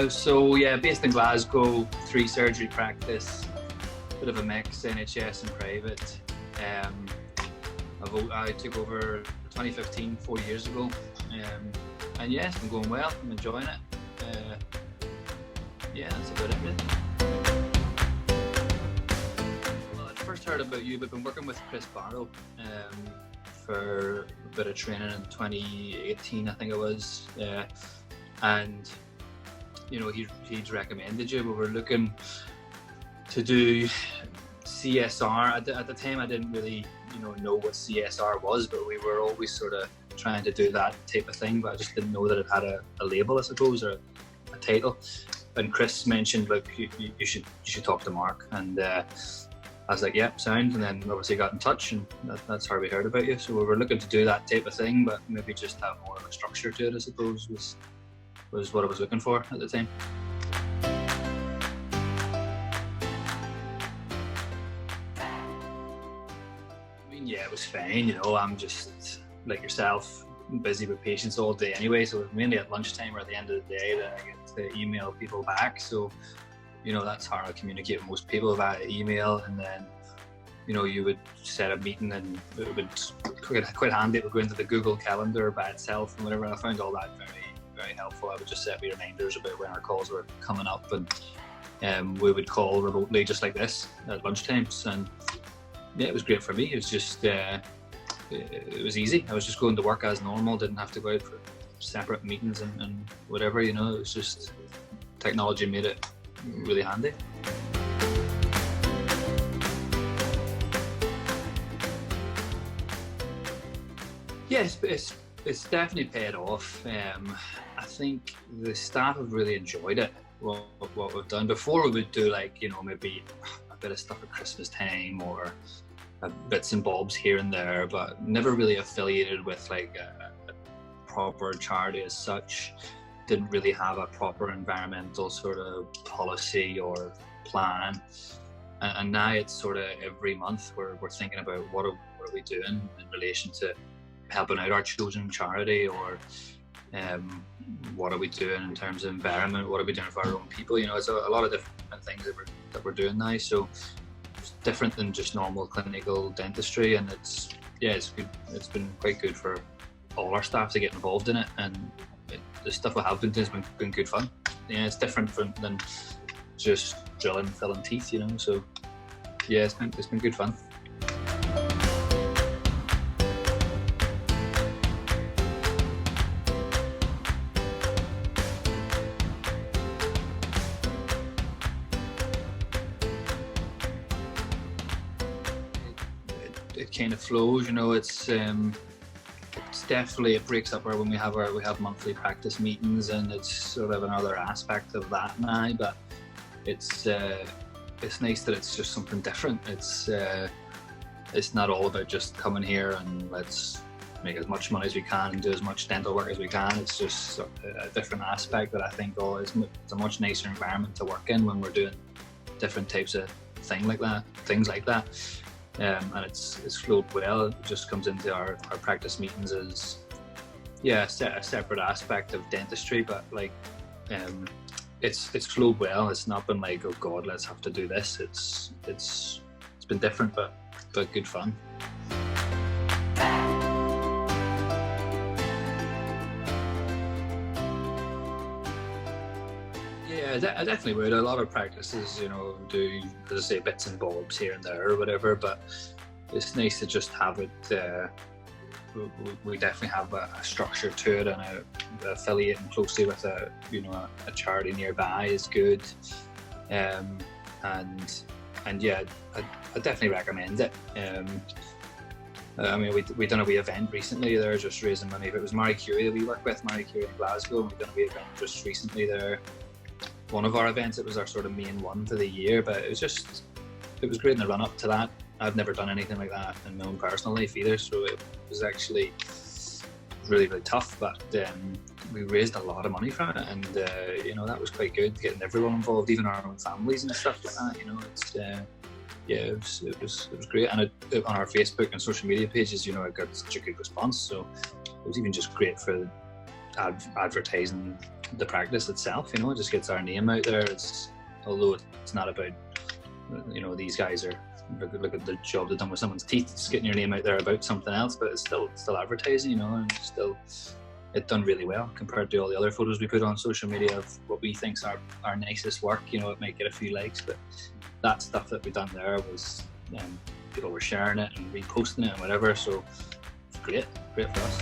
So yeah, based in Glasgow, 3 surgery practice, bit of a mix, NHS and private. I took over 2015, 4 years ago, and yeah, it's been going well. I'm enjoying it. Yeah, that's about it really. Well, I first heard about you, but I've been working with Chris Barrow for a bit of training in 2018, I think it was, and you know, he'd recommended you. We were looking to do CSR. At the time, I didn't really, know what CSR was, but we were always sort of trying to do that type of thing. But I just didn't know that it had a label, I suppose, or a title. And Chris mentioned, look, you should talk to Mark, and I was like, yep, sound. And then obviously got in touch, and that's how we heard about you. So we were looking to do that type of thing, but maybe just have more of a structure to it, I suppose, was what I was looking for at the time. I mean, yeah, it was fine. I'm just like yourself, busy with patients all day anyway. So it was mainly at lunchtime or at the end of the day that I get to email people back. So, that's how I communicate with most people, via email. And then, you would set a meeting, and it would quite handy. It would go into the Google Calendar by itself and whatever. I found all that very, very helpful. I would just set me reminders about when our calls were coming up, and we would call remotely just like this at lunchtimes. And yeah, it was great for me. It was just, it was easy. I was just going to work as normal, didn't have to go out for separate meetings and whatever, it was just, technology made it really handy. Yes, it's definitely paid off. I think the staff have really enjoyed it, what we've done. Before we would do maybe a bit of stuff at Christmas time or bits and bobs here and there, but never really affiliated with like a proper charity as such. Didn't really have a proper environmental sort of policy or plan. And now it's sort of every month we're thinking about what are we doing in relation to helping out our chosen charity, or what are we doing in terms of environment, what are we doing for our own people. It's a lot of different things that we're doing now, so it's different than just normal clinical dentistry. And it's good. It's been quite good for all our staff to get involved in it, and the stuff we have been doing has been good fun. Yeah, it's different than just drilling, filling teeth, so yeah, it's been good fun. It kind of flows, it's definitely, it breaks up when we have monthly practice meetings, and it's sort of another aspect of that now. But it's nice that it's just something different. It's not all about just coming here and let's make as much money as we can and do as much dental work as we can. It's just a different aspect that I think it's a much nicer environment to work in when we're doing different types of things like that. And it's flowed well. It just comes into our practice meetings as a separate aspect of dentistry, but it's flowed well. It's not been like, oh god, let's have to do this. It's been different, but good fun. Yeah, I definitely would. A lot of practices, do, as I say, bits and bobs here and there or whatever, but it's nice to just have it. We definitely have a structure to it, and affiliating closely with a charity nearby is good. And yeah, I definitely recommend it. I mean, we done a wee event recently there, just raising money. It was Marie Curie that we work with, Marie Curie in Glasgow, and we done a wee event just recently there. One of our events, it was our sort of main one for the year, but it was great in the run up to that. I've never done anything like that in my own personal life either, so it was actually really, really tough, but we raised a lot of money from it, and that was quite good, getting everyone involved, even our own families and stuff like that. It was great, and on our Facebook and social media pages, it got such a good response, so it was even just great for advertising the practice itself. You know, it just gets our name out there. Although it's not about, you know, these guys are look at the job they've done with someone's teeth. It's getting your name out there about something else, but it's still advertising, you know, and still it done really well compared to all the other photos we put on social media of what we think's our nicest work. You know, it might get a few likes, but that stuff that we done there was people were sharing it and reposting it and whatever. So it's great for us.